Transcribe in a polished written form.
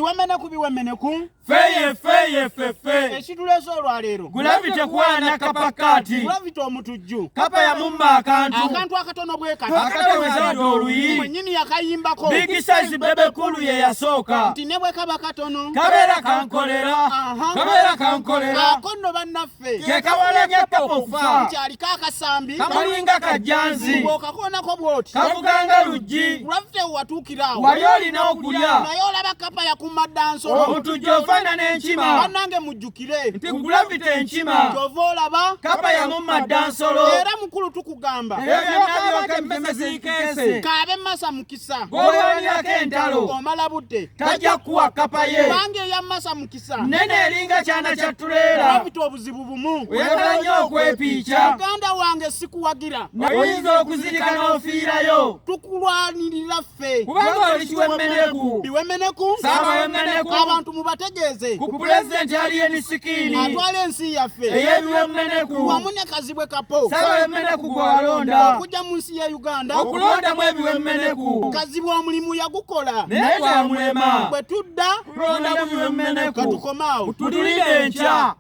Biwemeneku Feye ekituleese olwaleero gulavite kwana kapakati gulavite omutujju kapa ya mumma akantu akatono bwe kati akatewezadde oluyi mwennyini yakayimbako big size bebe kulu ye yasooka nti ne bwe kaba katono kabeera kankolera ako nno bannaffe ke kawalanya kapofa nti aliko akasambi kamulinga kajjanzi bw'okakoonako bw'oti kavuganga luggi gulavite watuukiraawo wali olina okulya naye olaba kapa yakuma ddansolo omutujju ofaanana enkima bannange mujjukire nti gulavite enkima kyova olaba kapa yamumma ddansolo era mukulu tukugamba ebyo byonna byoka empeme ziikeese kaabe masa mukisa gw'olwanirako entalo omala budde tajja kuwa kapa ye kubanga eya masa mukisa nene eringa kyana kya tuleera olabita obuzibu bumu oyagala nnyo okwepiica muganda wange sikuwagira oyinza okuzirika n'ofiirayo tukulwanirira ffe kubanga oli kiwemmeneku biwemeneku Saabawemmeneku. abantu mubategeeze ku pulezidenti aliyeni sikiini atwala ensi yaffe ey'ebiwemmeneku wamu ne kazibwe kapo Saabawemmeneku gw'alonda okujja mu nsi ya uganda okulondamu ebiwemmeneku kazibwe omulimu yagukola naye gwamulema bwe tudda kulondamu biwemmeneku katukomaawo tulinde enkya